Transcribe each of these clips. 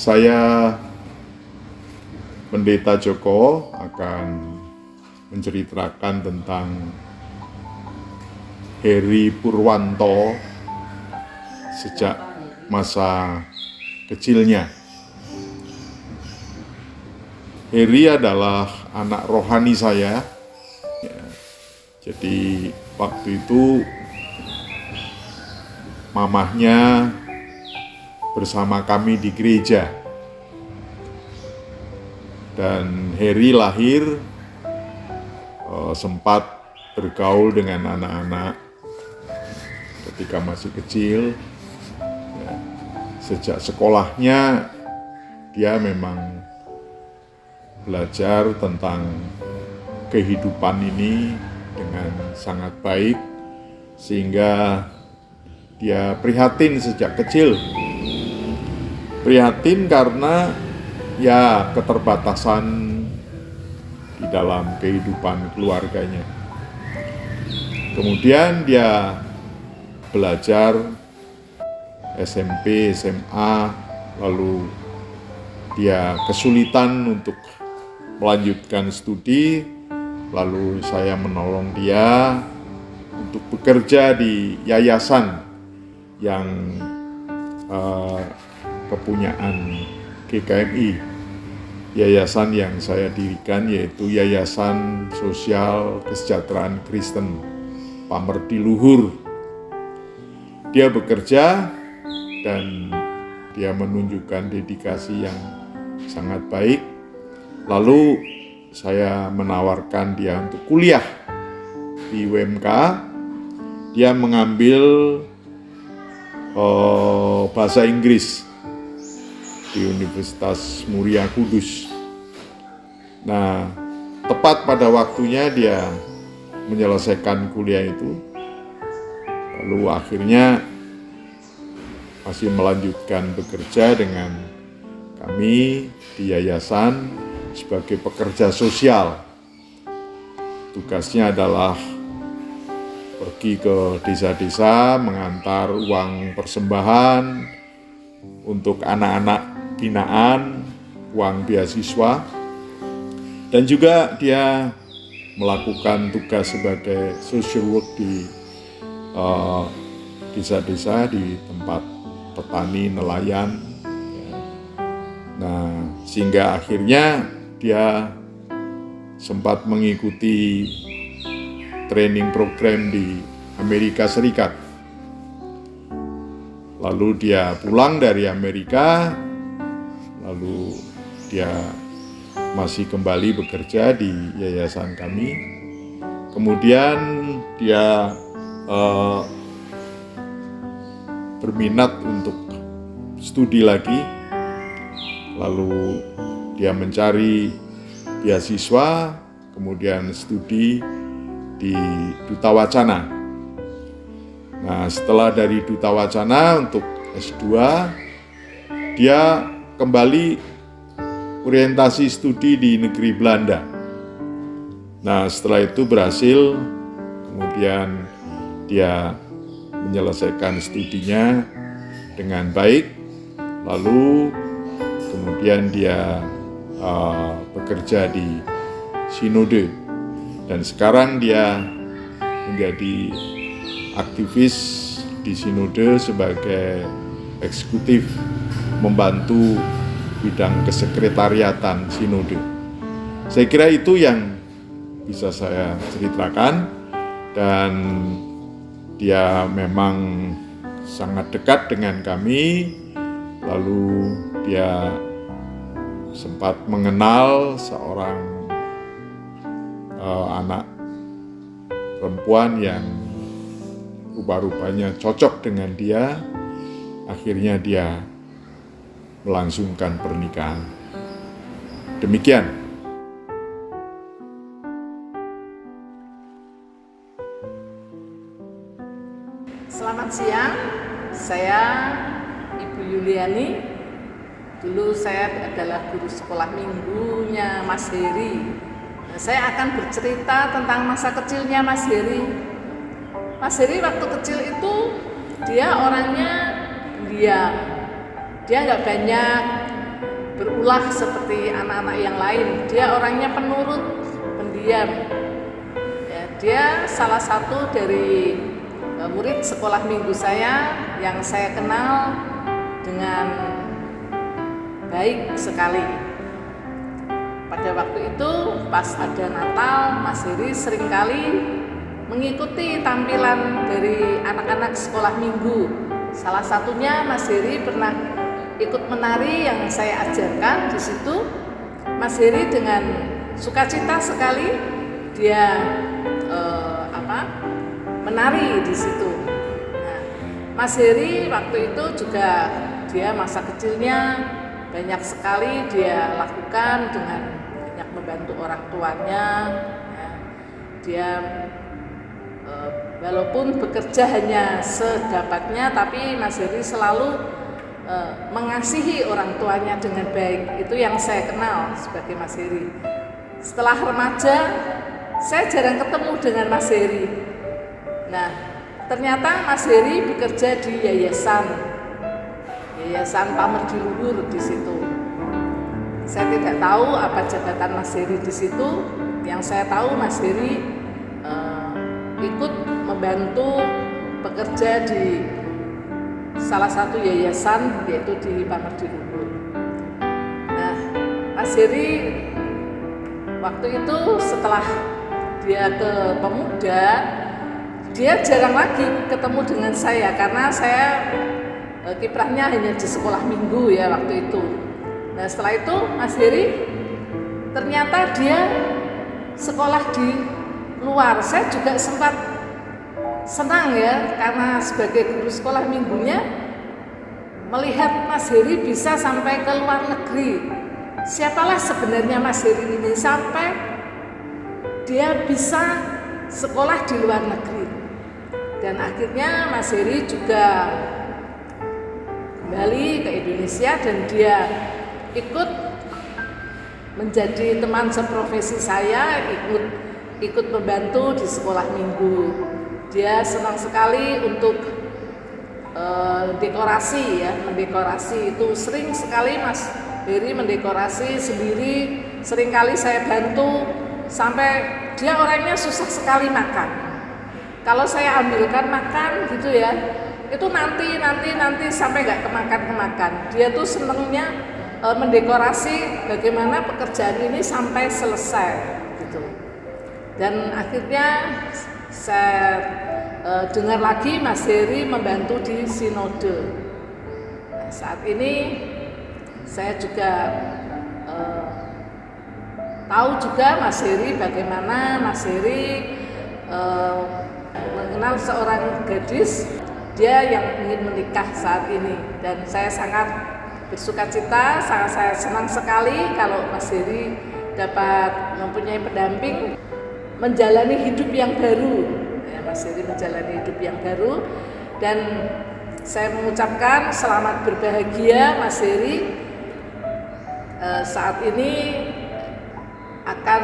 Saya Pendeta Joko akan menceritakan tentang Heri Purwanto sejak masa kecilnya. Heri adalah anak rohani saya. Jadi waktu itu mamahnya bersama kami di gereja. Dan Heri lahir sempat bergaul dengan anak-anak ketika masih kecil. Sejak sekolahnya dia memang belajar tentang kehidupan ini dengan sangat baik, sehingga dia prihatin sejak kecil. Prihatin karena keterbatasan di dalam kehidupan keluarganya. Kemudian dia belajar SMP, SMA, lalu dia kesulitan untuk melanjutkan studi, lalu saya menolong dia untuk bekerja di yayasan yang kepunyaan GKMI. Yayasan yang saya dirikan yaitu Yayasan Sosial Kesejahteraan Kristen Pamerdi Luhur. Dia bekerja dan dia menunjukkan dedikasi yang sangat baik. Lalu saya menawarkan dia untuk kuliah di UMK. Dia mengambil bahasa Inggris di Universitas Muria Kudus. Nah, tepat pada waktunya dia menyelesaikan kuliah itu. Lalu akhirnya masih melanjutkan bekerja dengan kami di yayasan sebagai pekerja sosial. Tugasnya adalah pergi ke desa-desa mengantar uang persembahan untuk anak-anak binaan, uang beasiswa, dan juga dia melakukan tugas sebagai social work di desa-desa di tempat petani, nelayan. Nah, sehingga akhirnya dia sempat mengikuti training program di Amerika Serikat. Lalu dia pulang dari Amerika, lalu dia masih kembali bekerja di yayasan kami. Kemudian dia berminat untuk studi lagi, lalu dia mencari beasiswa, kemudian studi di Duta Wacana. Nah, setelah dari Duta Wacana untuk S2, dia kembali orientasi studi di negeri Belanda. Nah, setelah itu berhasil, kemudian dia menyelesaikan studinya dengan baik, lalu kemudian dia bekerja di Sinode, dan sekarang dia menjadi aktivis di Sinode sebagai eksekutif, membantu bidang kesekretariatan Sinode. Saya kira itu yang bisa saya ceritakan, dan dia memang sangat dekat dengan kami. Lalu dia sempat mengenal seorang anak perempuan yang rupa-rupanya cocok dengan dia. Akhirnya dia melangsungkan pernikahan. Demikian. Selamat siang, saya Ibu Yuliani. Dulu saya adalah guru sekolah minggunya Mas Heri. Saya akan bercerita tentang masa kecilnya Mas Heri. Mas Heri waktu kecil itu dia orangnya diam. Dia nggak banyak berulah seperti anak-anak yang lain. Dia orangnya penurut, pendiam. Ya, dia salah satu dari murid sekolah minggu saya yang saya kenal dengan baik sekali. Pada waktu itu pas ada Natal, Mas Heri seringkali mengikuti tampilan dari anak-anak sekolah minggu. Salah satunya Mas Heri pernah ikut menari yang saya ajarkan di situ. Mas Heri dengan sukacita sekali dia menari di situ. Nah, Mas Heri waktu itu juga dia masa kecilnya banyak sekali dia lakukan dengan banyak membantu orang tuanya. Ya, dia walaupun bekerja hanya sedapatnya, tapi Mas Heri selalu mengasihi orang tuanya dengan baik. Itu yang saya kenal sebagai Mas Heri. Setelah remaja, saya jarang ketemu dengan Mas Heri. Nah, ternyata Mas Heri bekerja di Yayasan Pamerdi Luhur di situ. Saya tidak tahu apa jabatan Mas Heri di situ. Yang saya tahu Mas Heri ikut membantu bekerja di salah satu yayasan, yaitu di Pamerdi Luhur. Nah, Mas Heri waktu itu setelah dia ke pemuda, dia jarang lagi ketemu dengan saya karena saya kiprahnya hanya di sekolah minggu ya waktu itu. Nah, setelah itu Mas Heri ternyata dia sekolah di luar. Saya juga sempat senang ya karena sebagai guru sekolah minggunya melihat Mas Heri bisa sampai ke luar negeri. Siapalah sebenarnya Mas Heri ini sampai dia bisa sekolah di luar negeri. Dan akhirnya Mas Heri juga kembali ke Indonesia dan dia ikut menjadi teman seprofesi saya, ikut membantu di sekolah minggu. Dia senang sekali untuk dekorasi ya, mendekorasi itu sering sekali Mas Heri mendekorasi sendiri, seringkali saya bantu sampai dia orangnya susah sekali makan. Kalau saya ambilkan makan gitu ya, itu nanti sampai nggak kemakan. Dia tuh senengnya mendekorasi bagaimana pekerjaan ini sampai selesai gitu. Dan akhirnya saya dengar lagi Mas Heri membantu di sinode. Nah, saat ini saya juga tahu juga Mas Heri, bagaimana Mas Heri mengenal seorang gadis dia yang ingin menikah saat ini, dan saya sangat bersukacita, saya senang sekali kalau Mas Heri dapat mempunyai pendamping menjalani hidup yang baru. Ya, Mas Heri menjalani hidup yang baru, dan saya mengucapkan selamat berbahagia Mas Heri saat ini akan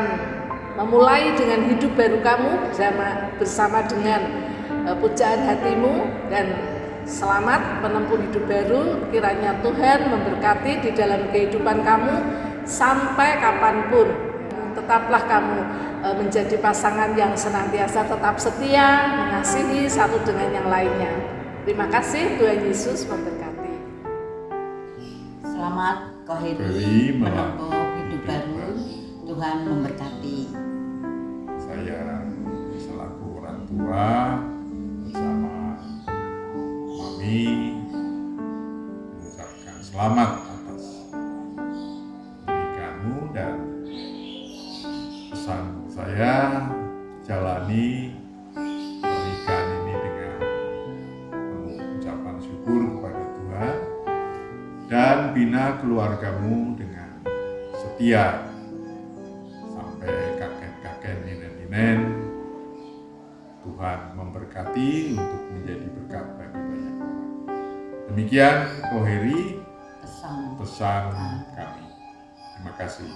memulai dengan hidup baru kamu bersama dengan pujaan hatimu, dan selamat menempuh hidup baru. Kiranya Tuhan memberkati di dalam kehidupan kamu sampai kapanpun. Tetaplah kamu menjadi pasangan yang senantiasa tetap setia, mengasihi satu dengan yang lainnya. Terima kasih, Tuhan Yesus memberkati. Selamat Ko Heri menempuh hidup baru. Tuhan memberkati. Saya selaku orang tua bersama Mami mengucapkan selamat atas pernikahanmu, dan pesan saya jalani pernikahan ini dengan penuh ucapan syukur kepada Tuhan, dan bina keluargamu dengan setia sampai kakek-kakek, nenek-nenek. Tuhan memberkati untuk menjadi berkat bagi banyak orang. Demikian Ko Heri pesan kami. Terima kasih.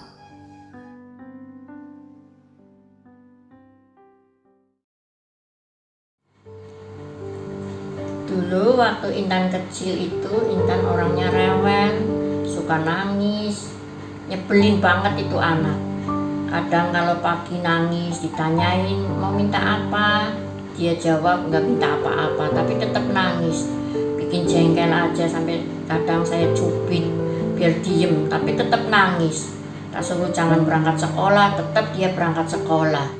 Dulu waktu Intan kecil itu, Intan orangnya rewel, suka nangis, nyebelin banget itu anak. Kadang kalau pagi nangis ditanyain mau minta apa, dia jawab nggak minta apa-apa tapi tetap nangis, bikin jengkel aja. Sampai kadang saya cubit biar diem tapi tetap nangis. Tak suruh jangan berangkat sekolah, tetap dia berangkat sekolah.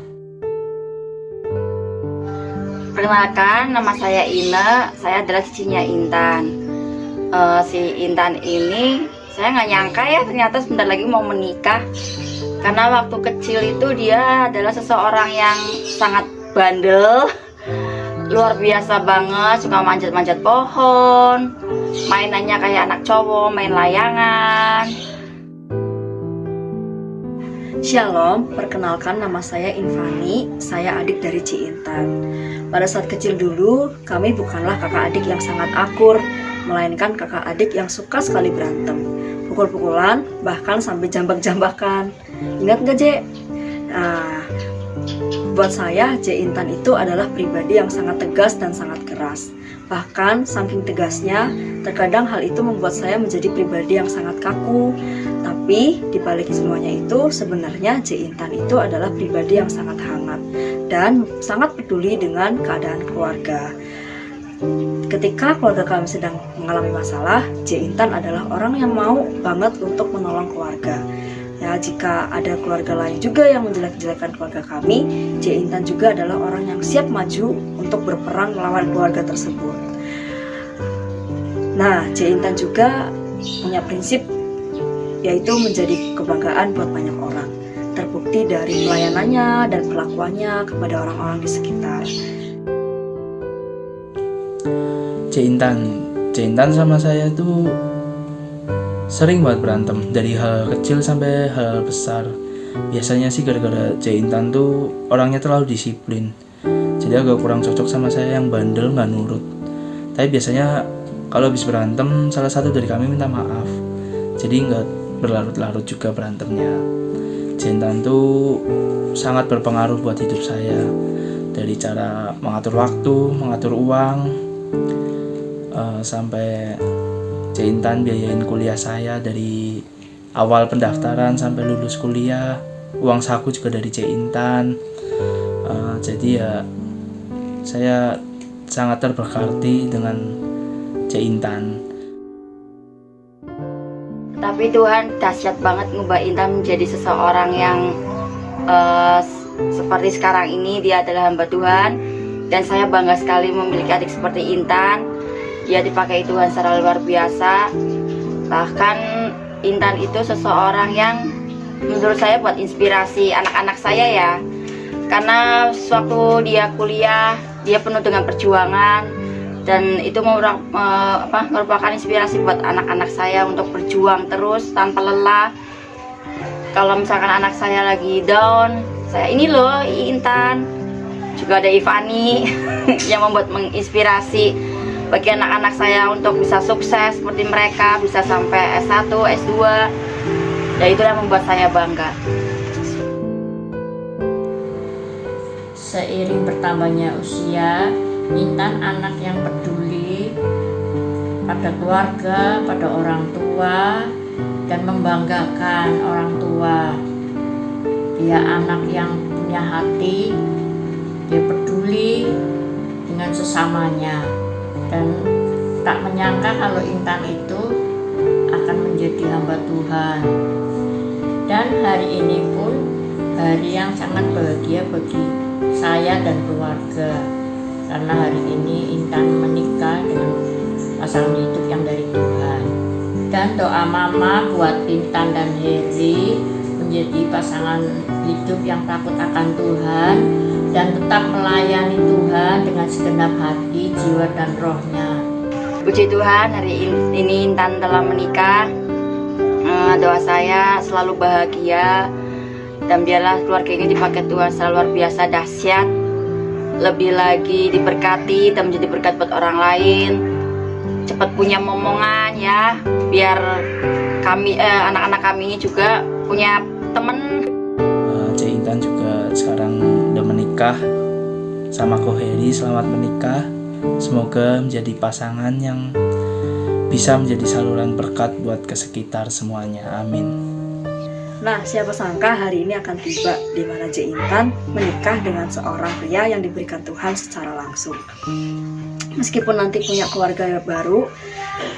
Perkenalkan, nama saya Ine, saya adalah cicinya Intan. Si Intan ini saya nggak nyangka ya ternyata sebentar lagi mau menikah. Karena waktu kecil itu dia adalah seseorang yang sangat bandel, luar biasa banget, suka manjat-manjat pohon, mainannya kayak anak cowok, main layangan. Shalom, perkenalkan nama saya Infani, saya adik dari Ci Intan. Pada saat kecil dulu, kami bukanlah kakak adik yang sangat akur, melainkan kakak adik yang suka sekali berantem, pukul-pukulan, bahkan sampai jambak-jambakan. Ingat gak, Je? Nah, buat saya, Je Intan itu adalah pribadi yang sangat tegas dan sangat keras. Bahkan, saking tegasnya, terkadang hal itu membuat saya menjadi pribadi yang sangat kaku. Tapi, dibalik semuanya itu, sebenarnya Je Intan itu adalah pribadi yang sangat hangat dan sangat peduli dengan keadaan keluarga. Ketika keluarga kami sedang mengalami masalah, Je Intan adalah orang yang mau banget untuk menolong keluarga. Ya, jika ada keluarga lain juga yang menjelek-jelekan keluarga kami, Je Intan juga adalah orang yang siap maju untuk berperang melawan keluarga tersebut. Nah, Je Intan juga punya prinsip, yaitu menjadi kebanggaan buat banyak orang. Terbukti dari pelayanannya dan perlakuannya kepada orang-orang di sekitar. Ce Intan sama saya tuh sering banget berantem, dari hal kecil sampai hal besar. Biasanya sih gara-gara Ce Intan tuh orangnya terlalu disiplin, jadi agak kurang cocok sama saya yang bandel nggak nurut. Tapi biasanya kalau habis berantem, salah satu dari kami minta maaf, jadi nggak berlarut-larut juga berantemnya. Ce Intan tuh sangat berpengaruh buat hidup saya, dari cara mengatur waktu, mengatur uang, sampai Ce Intan biayain kuliah saya dari awal pendaftaran sampai lulus kuliah. Uang saku juga dari Ce Intan. Jadi ya saya sangat terberkati dengan Ce Intan. Tapi Tuhan dahsyat banget ngubah Intan menjadi seseorang yang seperti sekarang ini. Dia adalah hamba Tuhan, dan saya bangga sekali memiliki adik seperti Intan. Dia dipakai Tuhan secara luar biasa. Bahkan Intan itu seseorang yang menurut saya buat inspirasi anak-anak saya ya. Karena sewaktu dia kuliah, dia penuh dengan perjuangan, dan itu merupakan inspirasi buat anak-anak saya untuk berjuang terus tanpa lelah. Kalau misalkan anak saya lagi down, saya ini loh Intan. Juga ada Ivani yang membuat menginspirasi bagi anak-anak saya untuk bisa sukses seperti mereka, bisa sampai S1, S2. Dan itu yang membuat saya bangga. Seiring bertambahnya usia, Intan anak yang peduli pada keluarga, pada orang tua, dan membanggakan orang tua. Dia anak yang punya hati, dia peduli dengan sesamanya, dan tak menyangka kalau Intan itu akan menjadi hamba Tuhan. Dan hari ini pun hari yang sangat bahagia bagi saya dan keluarga, karena hari ini Intan menikah dengan pasangan hidup yang dari Tuhan. Dan doa mama buat Intan dan Heri menjadi pasangan hidup yang takut akan Tuhan dan tetap melayani Tuhan dengan segenap hati, jiwa, dan rohnya. Puji Tuhan, hari ini Intan telah menikah. Doa saya selalu bahagia, dan biarlah keluarga ini dipakai Tuhan secara luar biasa dahsyat. Lebih lagi diberkati dan menjadi berkat buat orang lain. Cepat punya momongan ya, biar kami anak-anak kami juga punya teman. Ce Intan juga sekarang udah menikah sama Ko Heri. Selamat menikah, semoga menjadi pasangan yang bisa menjadi saluran berkat buat ke sekitar semuanya. Amin. Nah, siapa sangka hari ini akan tiba di mana C. Intan menikah dengan seorang pria yang diberikan Tuhan secara langsung. Meskipun nanti punya keluarga baru,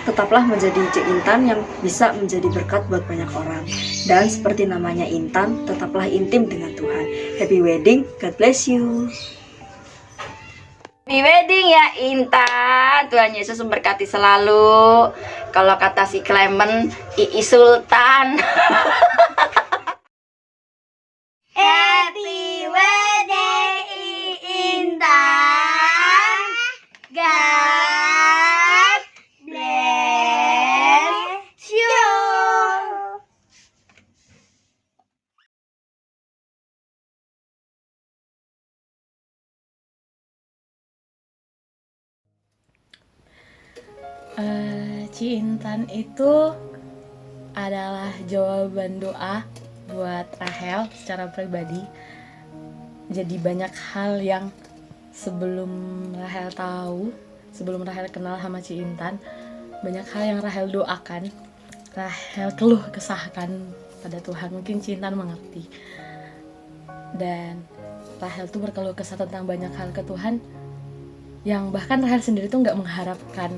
tetaplah menjadi C. Intan yang bisa menjadi berkat buat banyak orang. Dan seperti namanya Intan, tetaplah intim dengan Tuhan. Happy wedding, God bless you. Happy wedding ya Intan. Tuhan Yesus memberkati selalu. Kalau kata si Clement, Ii Sultan. Happy wedding Intan. God bless you. Ci Intan itu adalah jawaban doa buat Rahel secara pribadi. Jadi banyak hal yang sebelum Rahel tahu, sebelum Rahel kenal sama Ci Intan, banyak hal yang Rahel doakan, Rahel keluh kesahkan pada Tuhan. Mungkin Ci Intan mengerti. Dan Rahel tuh berkeluh kesah tentang banyak hal ke Tuhan yang bahkan Rahel sendiri tuh nggak mengharapkan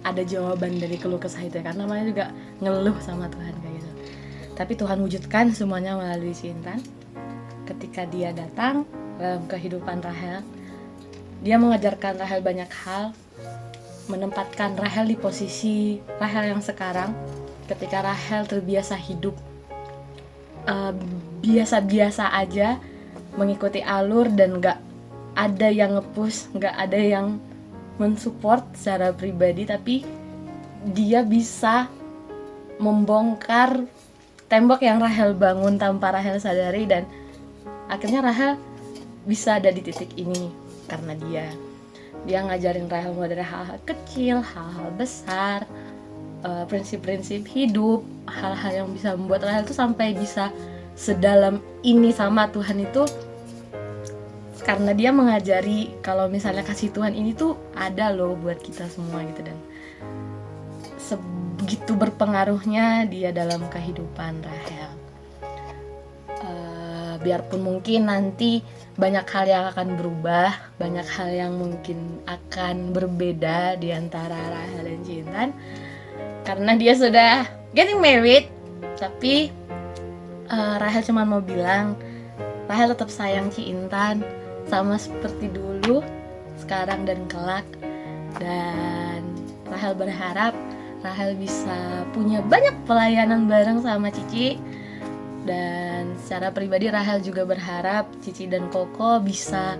ada jawaban dari keluh kesah itu, karena namanya juga ngeluh sama Tuhan kayak gitu. Tapi Tuhan wujudkan semuanya melalui Ci Intan. Ketika dia datang dalam kehidupan Rahel, dia mengajarkan Rahel banyak hal, menempatkan Rahel di posisi Rahel yang sekarang. Ketika Rahel terbiasa hidup biasa-biasa aja, mengikuti alur dan gak ada yang nge-push, gak ada yang mensupport secara pribadi, tapi dia bisa membongkar tembok yang Rahel bangun tanpa Rahel sadari, dan akhirnya Rahel bisa ada di titik ini karena dia ngajarin Rahel mulai dari hal-hal kecil, hal-hal besar, prinsip-prinsip hidup, hal-hal yang bisa membuat Rahel tuh sampai bisa sedalam ini sama Tuhan itu karena dia mengajari kalau misalnya kasih Tuhan ini tuh ada loh buat kita semua gitu. Dan sebegitu berpengaruhnya dia dalam kehidupan Rahel. Biarpun mungkin nanti banyak hal yang akan berubah, banyak hal yang mungkin akan berbeda di antara Rahel dan Ci Intan karena dia sudah getting married, tapi Rahel cuma mau bilang Rahel tetap sayang Ci Intan sama seperti dulu, sekarang dan kelak. Dan Rahel berharap Rahel bisa punya banyak pelayanan bareng sama Cici. Dan secara pribadi Rahel juga berharap Cici dan Koko bisa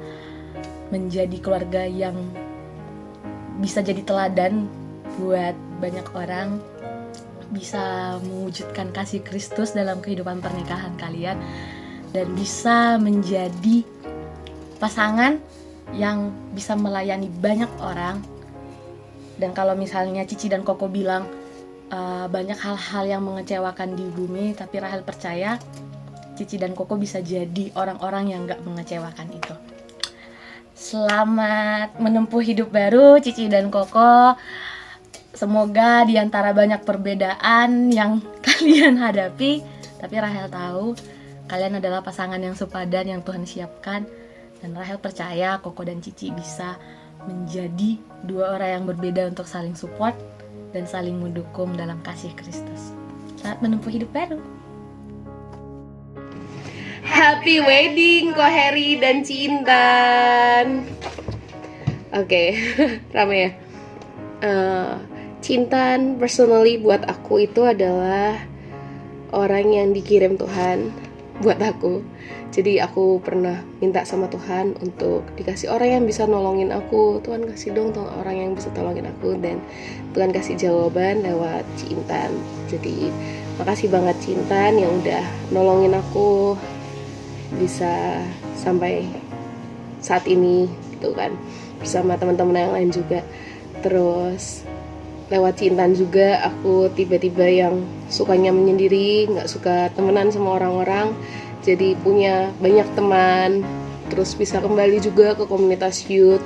menjadi keluarga yang bisa jadi teladan buat banyak orang, bisa mewujudkan kasih Kristus dalam kehidupan pernikahan kalian, dan bisa menjadi pasangan yang bisa melayani banyak orang. Dan kalau misalnya Cici dan Koko bilang banyak hal-hal yang mengecewakan di bumi, tapi Rahel percaya Cici dan Koko bisa jadi orang-orang yang gak mengecewakan itu. Selamat menempuh hidup baru Cici dan Koko. Semoga di antara banyak perbedaan yang kalian hadapi, tapi Rahel tahu kalian adalah pasangan yang sepadan yang Tuhan siapkan. Dan Rahel percaya Koko dan Cici bisa menjadi dua orang yang berbeda untuk saling support dan saling mendukung dalam kasih Kristus. Selamat menempuh hidup baru. Happy wedding Ko Heri dan Ci Intan. Oke, rame ya. Ci Intan personally buat aku itu adalah orang yang dikirim Tuhan buat aku. Jadi aku pernah minta sama Tuhan untuk dikasih orang yang bisa nolongin aku. Tuhan kasih dong orang yang bisa tolongin aku, dan Tuhan kasih jawaban lewat Ci Intan. Jadi makasih banget Ci Intan yang udah nolongin aku bisa sampai saat ini gitu kan, bersama teman-teman yang lain juga. Terus lewat Ci Intan juga aku tiba-tiba yang sukanya menyendiri, nggak suka temenan sama orang-orang, jadi punya banyak teman. Terus bisa kembali juga ke komunitas youth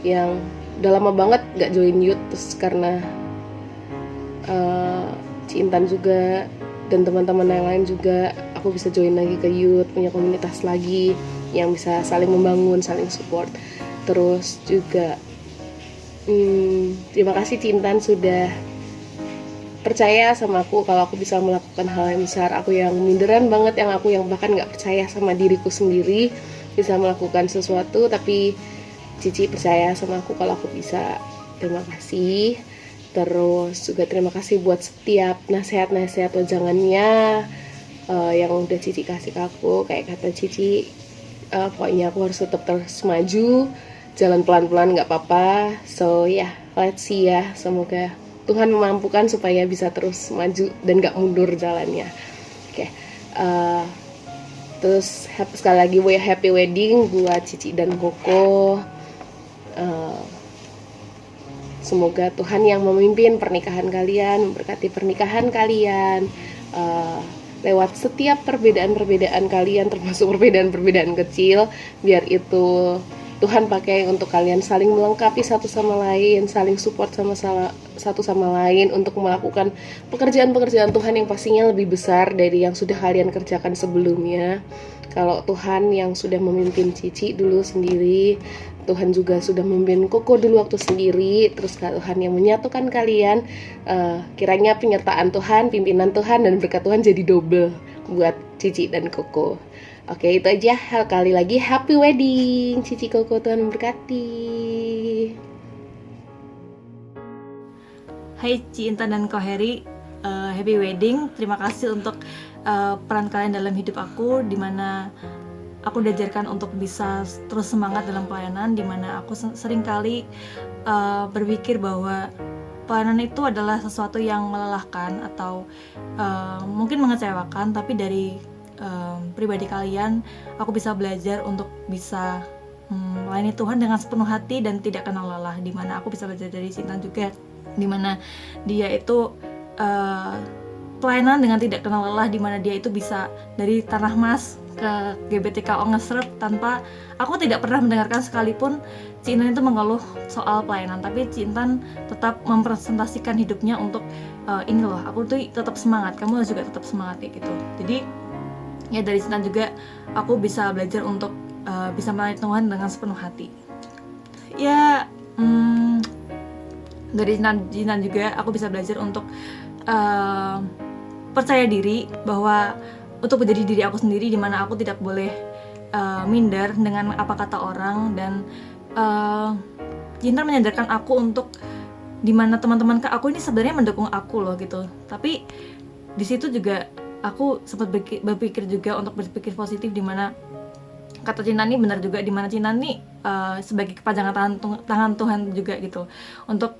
yang udah lama banget gak join youth, terus karena Ci Intan juga dan teman-teman yang lain juga, aku bisa join lagi ke youth, punya komunitas lagi yang bisa saling membangun, saling support. Terus juga terima kasih Ci Intan sudah percaya sama aku kalau aku bisa melakukan hal yang besar. Aku yang minderan banget, yang bahkan nggak percaya sama diriku sendiri bisa melakukan sesuatu, tapi Cici percaya sama aku kalau aku bisa. Terima kasih. Terus juga terima kasih buat setiap nasihat-nasihat wejangannya yang udah Cici kasih ke aku. Kayak kata Cici, pokoknya aku harus tetap terus maju, jalan pelan-pelan gak apa-apa. So yeah, let's see ya. Semoga Tuhan memampukan supaya bisa terus maju dan gak mundur jalannya. Oke. Terus sekali lagi happy wedding buat Cici dan Koko. Semoga Tuhan yang memimpin pernikahan kalian, memberkati pernikahan kalian lewat setiap perbedaan-perbedaan kalian, termasuk perbedaan-perbedaan kecil, biar itu Tuhan pakai untuk kalian saling melengkapi satu sama lain, saling support satu sama lain untuk melakukan pekerjaan-pekerjaan Tuhan yang pastinya lebih besar dari yang sudah kalian kerjakan sebelumnya. Kalau Tuhan yang sudah memimpin Cici dulu sendiri, Tuhan juga sudah memimpin Koko dulu waktu sendiri, terus Tuhan yang menyatukan kalian, kiranya penyertaan Tuhan, pimpinan Tuhan, dan berkat Tuhan jadi double buat Cici dan Koko. Oke, itu aja. Kali lagi happy wedding Cici Koko, Tuhan memberkati. Hai Ci Intan dan Ko Heri, happy wedding. Terima kasih untuk peran kalian dalam hidup aku, dimana aku diajarkan untuk bisa terus semangat dalam pelayanan, dimana aku sering kali berpikir bahwa pelayanan itu adalah sesuatu yang melelahkan atau mungkin mengecewakan, tapi dari pribadi kalian aku bisa belajar untuk bisa melayani Tuhan dengan sepenuh hati dan tidak kenal lelah, dimana aku bisa belajar dari Cinta juga, dimana dia itu pelayanan dengan tidak kenal lelah, dimana dia itu bisa dari Tanah Mas ke GBTKO ngesrep tanpa aku tidak pernah mendengarkan sekalipun Ci Intan itu mengeluh soal pelayanan, tapi Ci Intan tetap mempresentasikan hidupnya untuk ini loh, aku tuh tetap semangat, kamu juga tetap semangat kayak gitu. Jadi ya dari Ci Intan juga aku bisa belajar untuk bisa melayani Tuhan dengan sepenuh hati. Ya dari Ci Intan juga aku bisa belajar untuk percaya diri bahwa untuk menjadi diri aku sendiri, dimana aku tidak boleh minder dengan apa kata orang, dan Cinta menyadarkan aku untuk dimana teman-teman aku ini sebenarnya mendukung aku loh gitu, tapi di situ juga aku sempat berpikir juga untuk berpikir positif, dimana kata Cinta ini benar juga, dimana Cinta ini sebagai kepanjangan tangan Tuhan juga gitu, untuk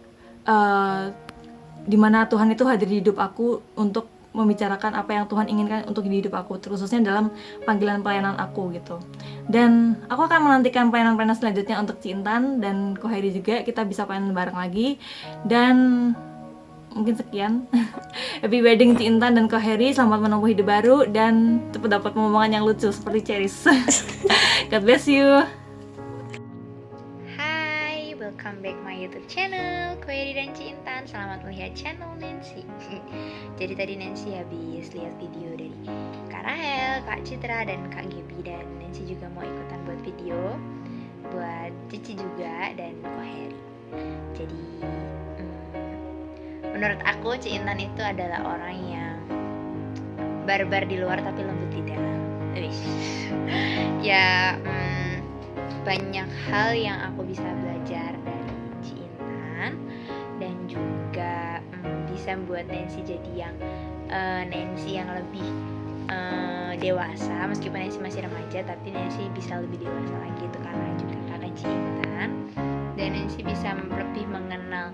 dimana Tuhan itu hadir di hidup aku untuk membicarakan apa yang Tuhan inginkan untuk di hidup aku, khususnya dalam panggilan pelayanan aku gitu. Dan aku akan menantikan pelayanan-pelayanan selanjutnya untuk Ci Intan dan Ko Heri juga, kita bisa pelayanan bareng lagi. Dan mungkin sekian. Happy wedding Ci Intan dan Ko Heri, selamat menempuh hidup baru dan cepat dapat pemomongan yang lucu seperti Ceris. God bless you. Welcome back my YouTube channel, Ko Heri dan Ci Intan. Selamat melihat channel Nancy. Jadi tadi Nancy habis lihat video dari Kak Rahel, Kak Citra, dan Kak Gaby, dan Nancy juga mau ikutan buat video buat Cici juga dan Ko Heri. Jadi menurut aku Ci Intan itu adalah orang yang barbar di luar tapi lembut di dalam. Ya banyak hal yang aku bisa belajar dari Ci Intan, dan juga bisa membuat Nancy jadi yang Nancy yang lebih dewasa. Meskipun Nancy masih remaja, tapi Nancy bisa lebih dewasa lagi, itu karena Ci Intan. Dan Nancy bisa lebih mengenal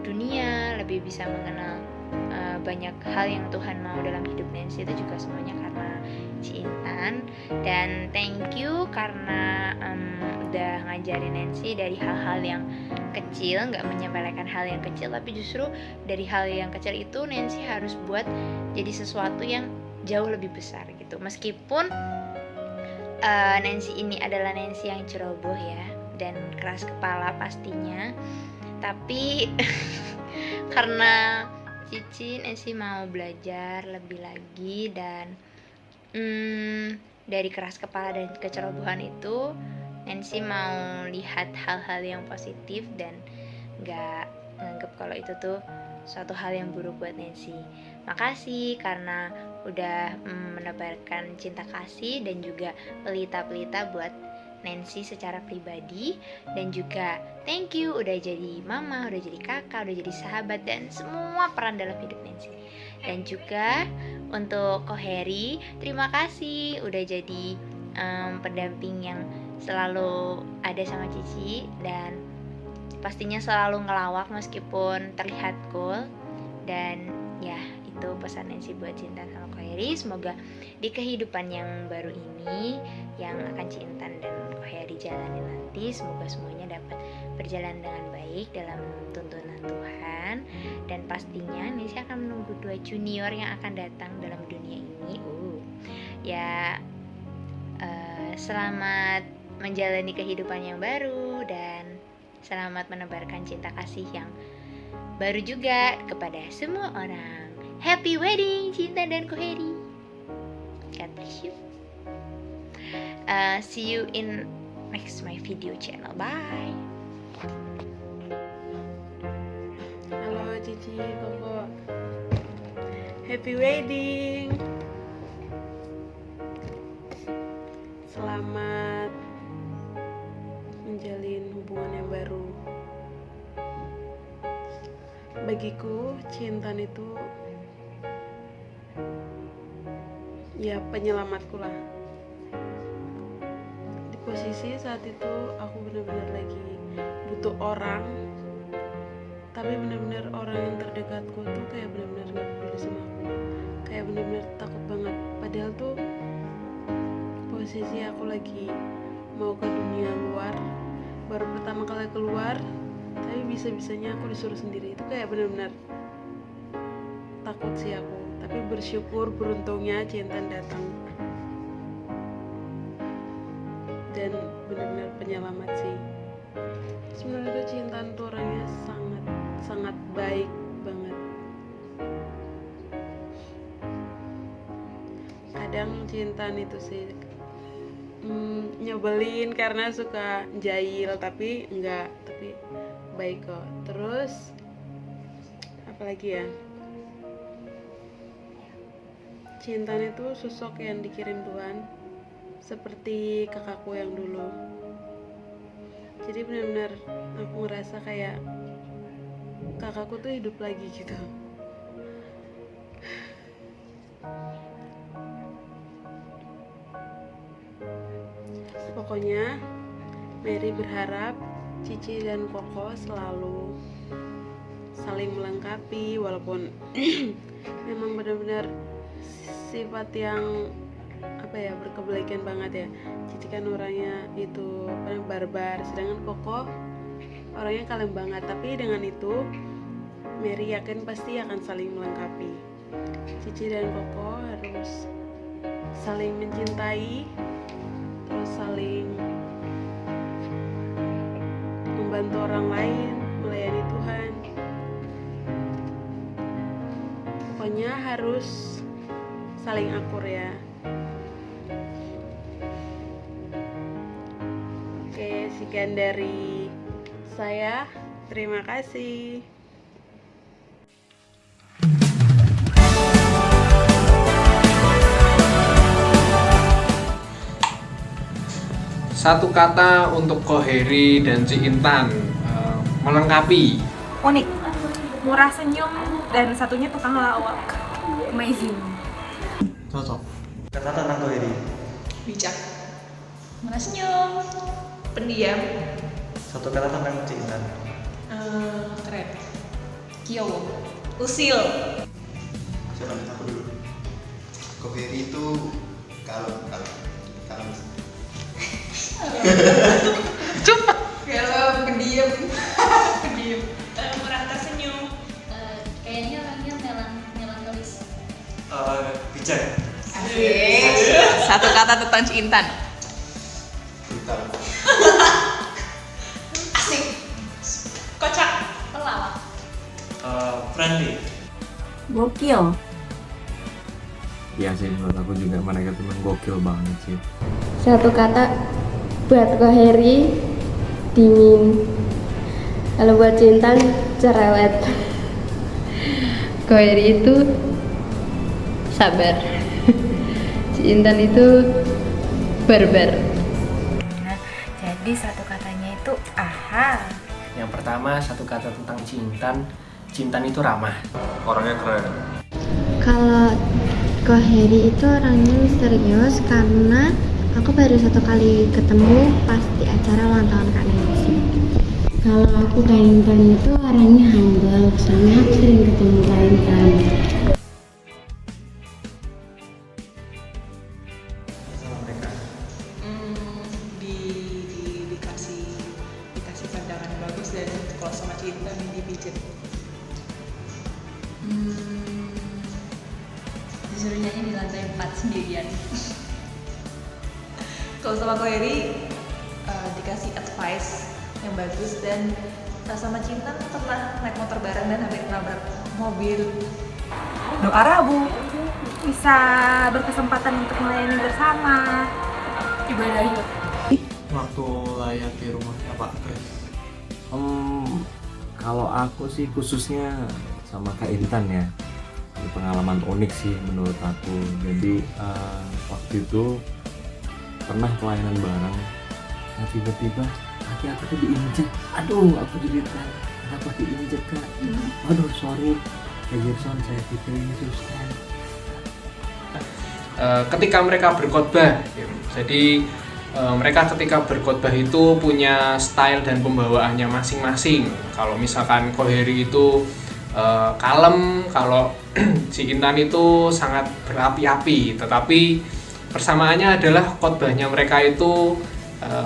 dunia, lebih bisa mengenal banyak hal yang Tuhan mau dalam hidup Nancy, itu juga semuanya karena Ci Intan. Dan thank you karena udah ngajarin Nancy dari hal-hal yang kecil, nggak menyepelekan hal yang kecil, tapi justru dari hal yang kecil itu Nancy harus buat jadi sesuatu yang jauh lebih besar gitu. Meskipun Nancy ini adalah Nancy yang ceroboh ya, dan keras kepala pastinya, tapi karena Cici, Nancy mau belajar lebih lagi dan dari keras kepala dan kecerobohan itu Nancy mau lihat hal-hal yang positif dan gak nganggep kalau itu tuh suatu hal yang buruk buat Nancy. Makasih karena udah menebarkan cinta kasih dan juga pelita-pelita buat Nancy secara pribadi, dan juga thank you udah jadi mama, udah jadi kakak, udah jadi sahabat dan semua peran dalam hidup Nancy. Dan juga untuk Ko Heri, terima kasih udah jadi pendamping yang selalu ada sama Cici dan pastinya selalu ngelawak meskipun terlihat cool. Dan ya, itu pesan Nancy buat Cinta sama Ko Heri. Semoga di kehidupan yang baru ini yang akan Cinta dan Ko Heri jalani nanti, semoga semuanya dapat berjalan dengan baik dalam tuntunan Tuhan. Dan pastinya Nancy akan menunggu 2 junior yang akan datang dalam dunia ini. Ya, selamat menjalani kehidupan yang baru dan selamat menebarkan cinta kasih yang baru juga kepada semua orang. Happy wedding Cinta dan Ko Heri. God bless you. See you in next my video channel. Bye. Halo Cici, Koko. Happy wedding. Selamat menjalin hubungan yang baru. Bagiku, Cinta itu ya penyelamatku lah. Di posisi saat itu aku benar-benar lagi butuh orang, tapi benar-benar orang yang terdekatku tuh kayak benar-benar gak peduli sama aku, kayak benar-benar takut banget. Padahal tuh posisi aku lagi mau ke dunia luar, baru pertama kali keluar, tapi bisa-bisanya aku disuruh sendiri. Itu kayak benar-benar takut sih aku. Tapi bersyukur beruntungnya Cinta datang dan benar-benar penyelamat sih. Sebenarnya tuh Cinta tuh orangnya sangat baik banget. Kadang Cinta itu sih nyebelin karena suka jahil, tapi enggak, tapi baik kok. Terus apalagi ya, Cinta itu sosok yang dikirim Tuhan, seperti kakakku yang dulu. Jadi benar-benar aku ngerasa kayak kakakku tuh hidup lagi gitu. Pokoknya Mary berharap Cici dan Koko selalu saling melengkapi, walaupun memang benar-benar sifat yang berkebalikan banget ya. Cici kan orangnya itu barbar, sedangkan Koko orangnya kalem banget. Tapi dengan itu Mary yakin pasti akan saling melengkapi. Cici dan Koko harus saling mencintai, terus saling membantu orang lain, melayani Tuhan. Pokoknya harus saling akur ya. Oke, sekian dari saya. Terima kasih. Satu kata untuk Ko Heri dan Ci Intan, melengkapi. Unik, murah senyum, dan satunya tukang lawak. Amazing. Cocok. Kata tentang Ko Heri. Bijak. Murah senyum. Pendiam. Satu kata tentang Ci Intan. Keren. Kiowo. Usil. Siapa aku dulu? Ko Heri itu kalau Cepat. Kalau pendiam. Pendiam. Murah tersenyum. Kayaknya orangnya melankolis. Bijak. Asik. Satu kata tentang Ci Intan. Asik. Kocak. Pelawak. Friendly. Gokil. Iya sih, menurut aku juga mereka tuh gokil banget sih. Satu kata buat Koheri, dingin. Kalau buat Cintan, cerewet. Koheri itu sabar. Cintan itu barbar. Nah, jadi satu katanya itu aha. Yang pertama satu kata tentang Cintan, Cintan itu ramah. Orangnya keren. Kalau Koheri itu orangnya misterius karena aku baru satu kali ketemu pas di acara ulang tahun Kak Nancy. Kalau aku Kak Intan itu orangnya humble, soalnya aku sering ketemu Kak Intan. Dikasih pandangan bagus, dan kalau sama Cinta dipijit. Disuruh nyanyi di lantai 4 sendirian. Kalau sama Koheri dikasih advice yang bagus, dan sama Cinta pernah naik motor bareng dan hampir nabrak mobil. Doa Rabu bisa berkesempatan untuk melayani bersama, ibadah yuk. Waktu layak di rumahnya Pak Kris. Kalau aku sih khususnya sama Kak Intan ya, ini pengalaman unik sih menurut aku. Jadi waktu itu pernah pelayanan bareng, nah tiba-tiba kaki aku tuh diinjek. Aduh, aku jeritan, kenapa diinjek Kak? Aduh sorry, Kak Gerson, saya titipin susah. Ketika mereka berkhotbah, jadi mereka ketika berkhotbah itu punya style dan pembawaannya masing-masing. Kalau misalkan Koheri itu kalem, kalau si Intan itu sangat berapi-api, tetapi persamaannya adalah khotbahnya mereka itu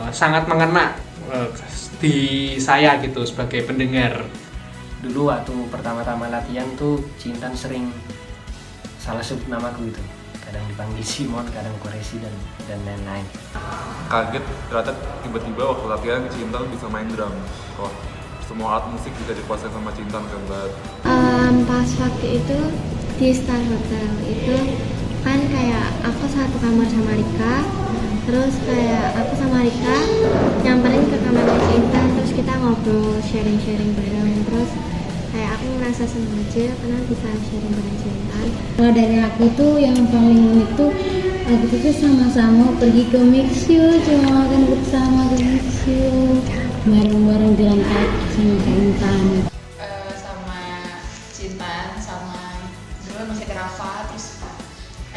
sangat mengena di saya gitu sebagai pendengar. Dulu waktu pertama-tama latihan tuh Cintan sering salah sebut namaku gitu. Kadang dipanggil Simon, kadang Koresi dan lain-lain. Kaget ternyata tiba-tiba waktu latihan Cintan bisa main drum. Wah, semua alat musik bisa dikuasai sama Cintan kan banget. Pas waktu itu di Star Hotel itu kan kayak aku satu kamar sama Rika, terus kayak aku sama Rika nyamperin ke kamarnya Cinta, terus kita ngobrol, sharing bareng, terus kayak aku ngerasa senang aja karena bisa sharing bareng Cinta. Kalau dari aku tuh yang paling unik tuh waktu itu tuh sama-sama pergi ke Mixu, cuma makan bersama ke Mixu, bareng-bareng jalan kaki sama Cinta. Sama Cintan, sama dulu masih ada Rafa, terus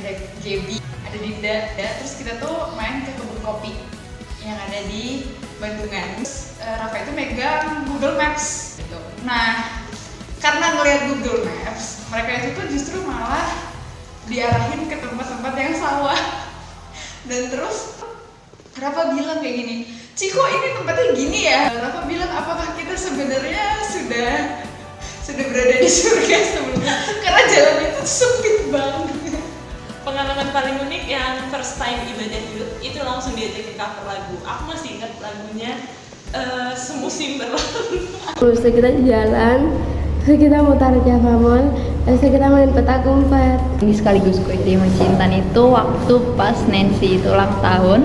ada Gaby, ada Dinda, terus kita tuh main ke kebun kopi yang ada di Bandungan. Terus Rafa itu megang Google Maps gitu. Nah, karena ngelihat Google Maps, mereka itu tuh justru malah diarahin ke tempat-tempat yang sawah. Dan terus Rafa bilang kayak gini, Ciko ini tempatnya gini ya. Rafa bilang, apakah kita sebenarnya sudah berada di surga sebelumnya? Karena jalan itu sempit banget. Pengalaman paling unik yang first time ibadah youth itu langsung diajakin cover lagu. Aku masih ingat lagunya semusim berlalu. Terus kita jalan, terus kita mutar Java Mall, terus kita main petak umpet. Ini sekaligus terima Cintan itu waktu pas Nancy itu ulang tahun.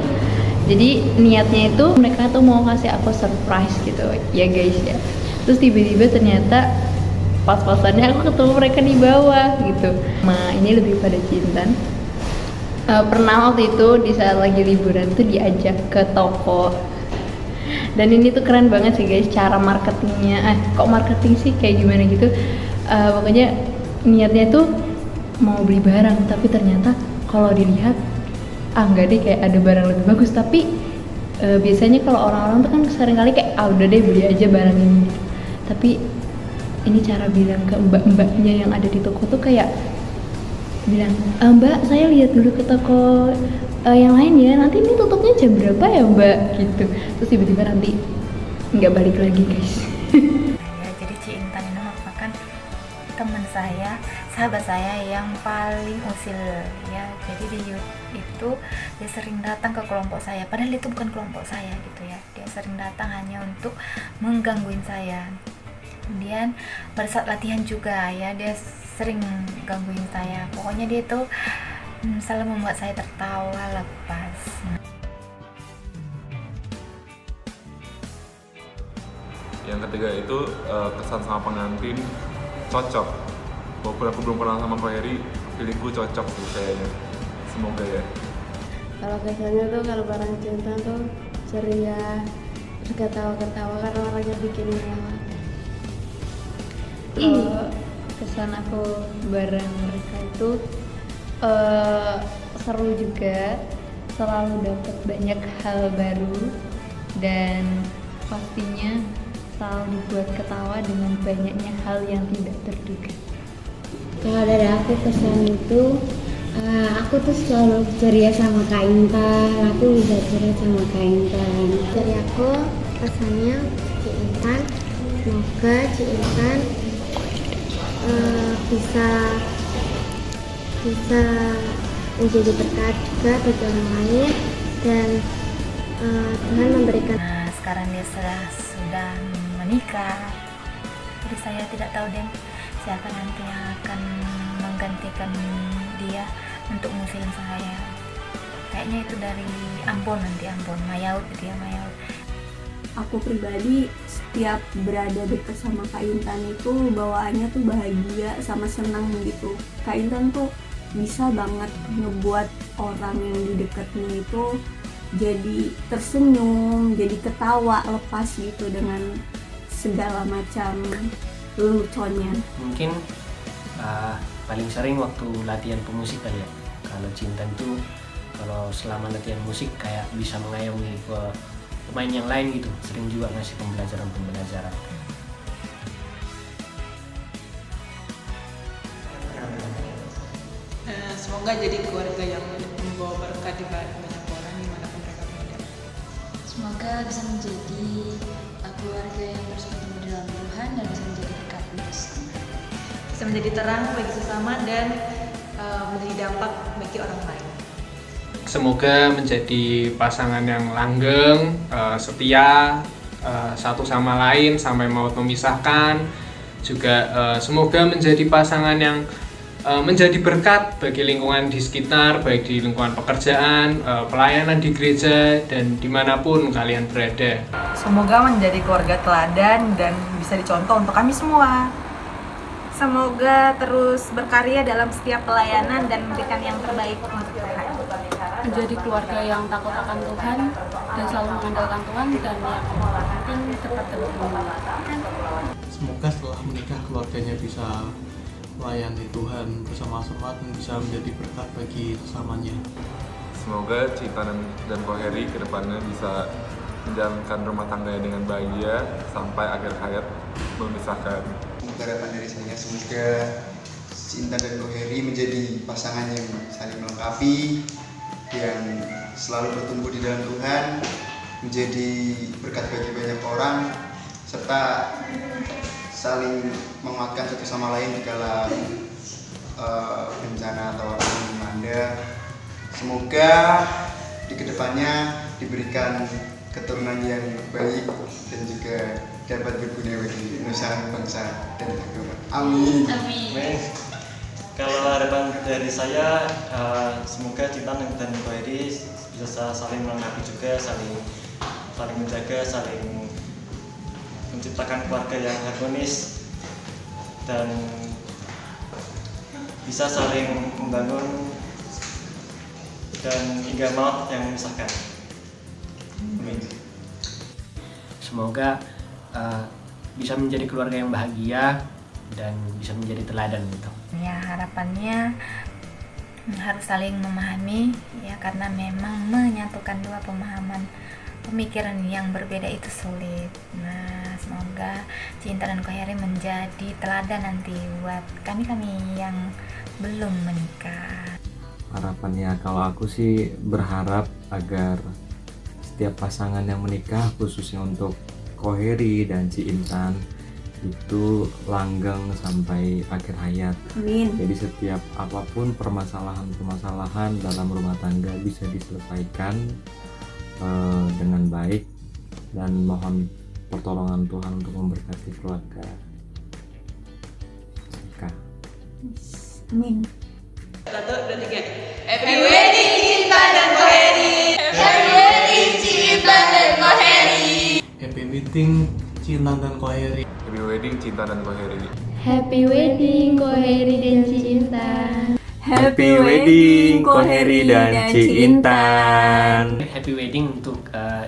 Jadi niatnya itu mereka tuh mau kasih aku surprise gitu ya guys ya. Terus tiba-tiba ternyata pas-pasannya aku ketemu mereka di bawah gitu. Nah ini lebih pada Cintan. Pernah waktu itu di saat lagi liburan tuh diajak ke toko. Dan ini tuh keren banget sih guys cara marketingnya. Kok marketing sih kayak gimana gitu. Pokoknya niatnya tuh mau beli barang, tapi ternyata kalau dilihat enggak deh, kayak ada barang lebih bagus. Tapi biasanya kalau orang-orang tuh kan seringkali kayak udah deh beli aja barang ini gitu. Tapi ini cara bilang ke mbak-mbaknya yang ada di toko tuh kayak bilang, Mbak saya lihat dulu ke toko yang lain ya, nanti ini tutupnya jam berapa ya Mbak gitu. Terus tiba-tiba nanti nggak balik lagi guys. Ya, jadi Ci Intan ini merupakan teman saya, sahabat saya yang paling usil ya. Jadi di youth itu dia sering datang ke kelompok saya, padahal itu bukan kelompok saya gitu ya. Dia sering datang hanya untuk menggangguin saya. Kemudian pada saat latihan juga ya dia sering gangguin saya. Pokoknya dia itu selalu membuat saya tertawa lepas. Yang ketiga itu kesan sama pengantin cocok. Walaupun aku belum pernah sama Ko Heri, feelingku cocok sih kayaknya. Semoga ya. Kalau kesannya tuh kalau bareng cinta tuh ceria, terus ketawa-ketawa karena orangnya bikin ngelawak. Kesan aku bareng mereka itu seru juga, selalu dapat banyak hal baru dan pastinya selalu dibuat ketawa dengan banyaknya hal yang tidak terduga. Kalau dari aku kesan itu aku tuh selalu ceria sama Kak Intan, aku bisa ceria sama Kak Intan. Dari aku kesannya Ci Intan, semoga Ci Intan bisa menjadi berkat juga bagi orang lain dan Tuhan memberikan. Nah, sekarang dia sudah menikah, jadi saya tidak tahu deh siapa nanti yang akan menggantikan dia untuk ngusilin saya. Kayaknya itu dari Ambon nanti, Ambon, Mayaud dia Mayaud. Aku pribadi setiap berada dekat sama Kak Intan itu bawaannya tuh bahagia sama senang gitu. Kak Intan tuh bisa banget ngebuat orang yang di dekatnya itu jadi tersenyum, jadi ketawa lepas gitu dengan segala macam leluconnya. Mungkin paling sering waktu latihan pemusik kali ya. Kalau Cinta itu kalau selama latihan musik kayak bisa mengayomi ke pemain yang lain gitu, sering juga ngasih pembelajaran. Semoga jadi keluarga yang membawa berkah di banyak orang dimanapun mereka berada. Semoga bisa menjadi keluarga yang terus bertumbuh dalam Tuhan dan bisa menjadi berkat bersama. Bisa menjadi terang bagi sesama dan menjadi dampak bagi orang lain. Semoga menjadi pasangan yang langgeng, setia satu sama lain sampai maut memisahkan. Juga semoga menjadi pasangan yang menjadi berkat bagi lingkungan di sekitar, baik di lingkungan pekerjaan, pelayanan di gereja, dan dimanapun kalian berada. Semoga menjadi keluarga teladan dan bisa dicontoh untuk kami semua. Semoga terus berkarya dalam setiap pelayanan dan memberikan yang terbaik untuk Tuhan. Menjadi keluarga yang takut akan Tuhan dan selalu mengandalkan Tuhan dan yang penting tetap teguh. Semoga setelah menikah keluarganya bisa melayani Tuhan bersama-sama dan bisa menjadi berkat bagi sesamanya. Semoga Cinta dan Ko Heri ke depannya bisa menjalankan rumah tangganya dengan bahagia sampai akhir hayat memisahkan. Harapan dari saya semoga Cinta dan Ko Heri menjadi pasangan yang saling melengkapi, yang selalu bertumbuh di dalam Tuhan, menjadi berkat bagi banyak orang, serta saling menguatkan satu sama lain di kala bencana atau apapun yang melanda. Semoga di kedepannya diberikan keturunan yang baik dan juga dapat berguna bagi nusa bangsa dan agama. Amin. Amin. Kalau harapan dari saya, semoga Cinta dan Ko Heri bisa saling melengkapi juga, saling menjaga, saling menciptakan keluarga yang harmonis dan bisa saling membangun dan hingga maut yang memisahkan. Amin. Semoga bisa menjadi keluarga yang bahagia dan bisa menjadi teladan gitu. Ya, harapannya harus saling memahami ya, karena memang menyatukan dua pemikiran yang berbeda itu sulit. Nah, semoga Cinta dan Ko Heri menjadi teladan nanti buat kami yang belum menikah. Harapannya kalau aku sih berharap agar setiap pasangan yang menikah, khususnya untuk Ko Heri dan Ci Intan, itu langgeng sampai akhir hayat. Amin. Jadi setiap apapun permasalahan dalam rumah tangga bisa diselesaikan dengan baik, dan mohon pertolongan Tuhan untuk memberkati keluarga Amin. 1, 2, 3. Happy wedding Cintan dan Koheri. Happy wedding Cintan dan Koheri. Happy wedding Cintan dan Koheri. Happy wedding Cinta dan Koheri. Happy wedding Koheri dan Ciintan. Happy wedding Koheri dan Ciintan. Happy wedding untuk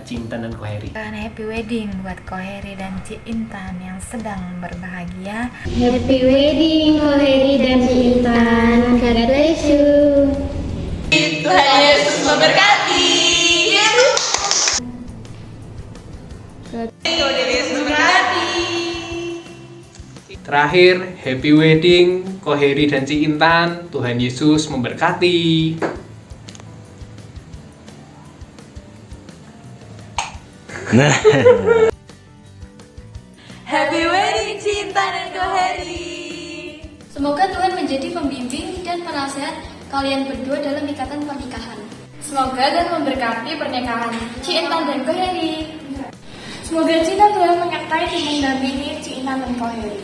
Ciintan dan Koheri. Dan happy wedding buat Koheri dan Ciintan yang sedang berbahagia. Happy wedding Koheri dan Ciintan. God bless you. Tuhan Yesus memberkati. Tuhan Yesus memberkati. Terakhir, happy wedding Koheri dan Ciintan. Tuhan Yesus memberkati. Nah. Happy wedding Cintan dan Koheri. Semoga Tuhan menjadi pembimbing dan penasehat kalian berdua dalam ikatan pernikahan. Semoga dan memberkati pernikahan Ciintan dan Koheri. Semoga cinta Tuhan menyertai dan mendampingi Ciintan dan Koheri.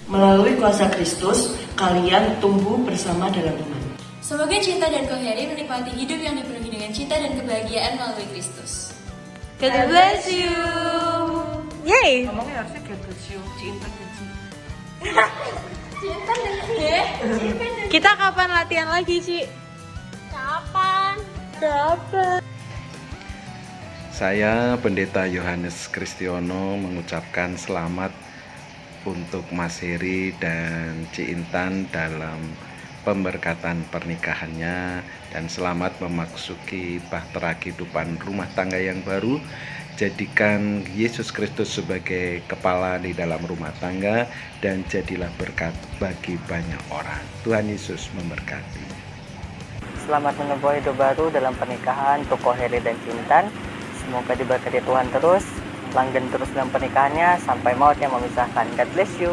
Melalui kuasa Kristus, kalian tumbuh bersama dalam iman. Semoga Cinta dan Koheri menikmati hidup yang dipenuhi dengan cinta dan kebahagiaan melalui Kristus. God bless you. Yay. Ngomongnya harusnya God bless you, Ciintan dan Ciintan dan Kita kapan latihan lagi, Ci? Kapan? Saya Pendeta Yohanes Kristiono mengucapkan selamat untuk Mas Heri dan Ciintan dalam pemberkatan pernikahannya, dan selamat memasuki bahtera kehidupan rumah tangga yang baru. Jadikan Yesus Kristus sebagai kepala di dalam rumah tangga dan jadilah berkat bagi banyak orang. Tuhan Yesus memberkati. Selamat menempuh hidup baru dalam pernikahan untuk Koheri dan Ciintan. Semoga diberkati Tuhan terus, langgeng terus dalam pernikahannya sampai maut yang memisahkan. God bless you.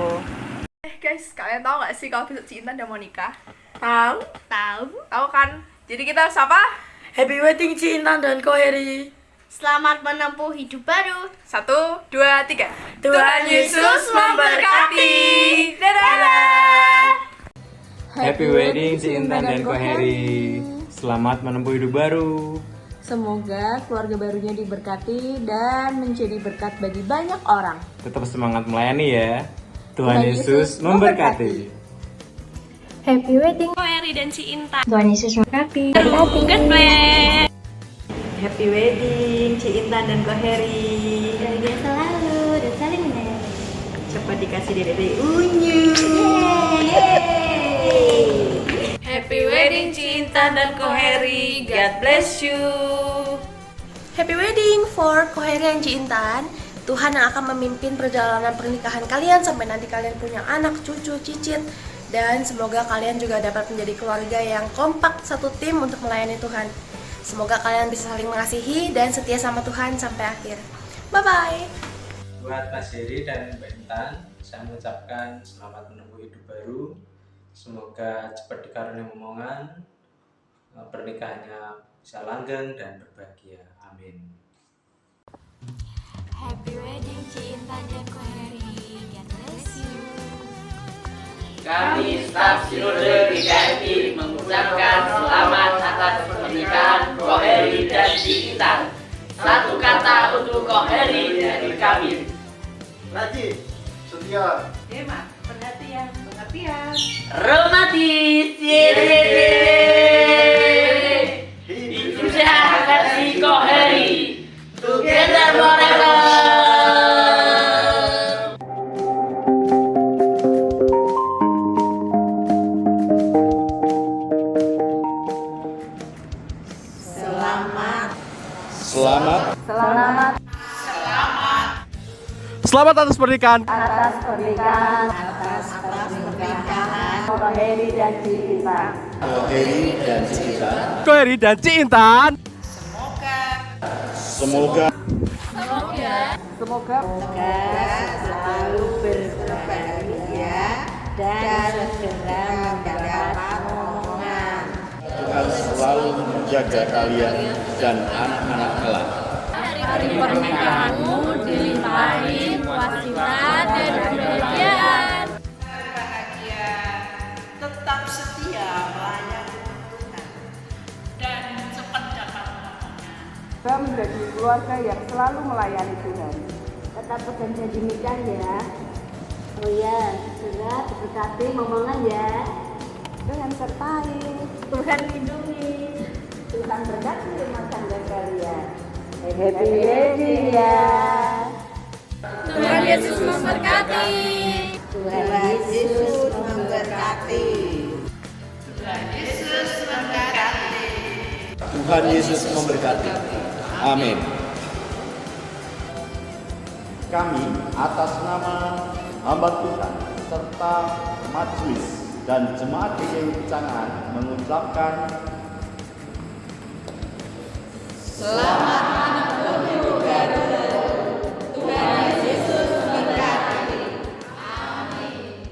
Guys, kalian tahu gak sih kalau besok Ciintan udah mau nikah? Tahu kan? Jadi kita harus apa? Happy wedding Ciintan dan Koheri. Selamat menempuh hidup baru. 1, 2, 3. Tuhan Yesus memberkati. Dadah. Happy wedding Ciintan dan Koheri. Selamat menempuh hidup baru. Semoga keluarga barunya diberkati dan menjadi berkat bagi banyak orang. Tetap semangat melayani ya. Tuhan Yesus memberkati. Happy wedding Koheri dan Ciintan. Tuhan Yesus memberkati. God bless. Happy wedding Ciintan dan Koheri. Bahagia selalu dan saling menyayangi. Cepat dikasih dede unyu. Happy wedding Ciintan dan Koheri. God bless you. Happy wedding for Koheri dan Ciintan. Tuhan yang akan memimpin perjalanan pernikahan kalian sampai nanti kalian punya anak, cucu, cicit. Dan semoga kalian juga dapat menjadi keluarga yang kompak, satu tim untuk melayani Tuhan. Semoga kalian bisa saling mengasihi dan setia sama Tuhan sampai akhir. Bye-bye. Buat Mas Heri dan Mbak Intan, saya mengucapkan selamat menempuh hidup baru. Semoga cepat dikaruniai momongan, pernikahannya bisa langgeng dan berbahagia. Amin. Happy wedding Ciintan dan Koheri. God bless you. Kami staf Sinode GKMI mengucapkan selamat atas pernikahan Koheri dan Ciintan. Satu kata untuk Koheri dari kami. Rajin, setia, Hemat, perhatian, pengertian. Romantis, hidup sehat versi Koheri. Together forever. Selamat atas pernikahan. Atas pernikahan Koheri dan Ciintan. Koheri dan Ciintan. Semoga selalu berbahagia dan segera mendapat momongan. Tuhan selalu menjaga kalian dan anak-anak kelak. Hari pernikahanmu dilimpahi puas cinta dan kebahagiaan. Berbahagia. Tetap bisa menjadi keluarga yang selalu melayani Tuhan. Tetap bekerja demikian ya. Oh ya, juga diberkati momongan ya. Tuhan sertai, Tuhan lindungi, Tuhan berkati rumah tangga kalian. happy wedding ya. Tuhan Yesus memberkati. Tuhan Yesus memberkati. Tuhan Yesus memberkati. Tuhan Yesus memberkati. Amin. Kami atas nama hamba Tuhan serta majelis dan jemaat GKI Picangan mengucapkan Selamat menempuh baru. Tuhan Yesus memberkati. Amin.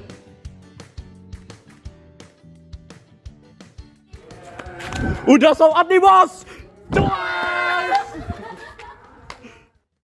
Udah sold out nih bos. Cuan!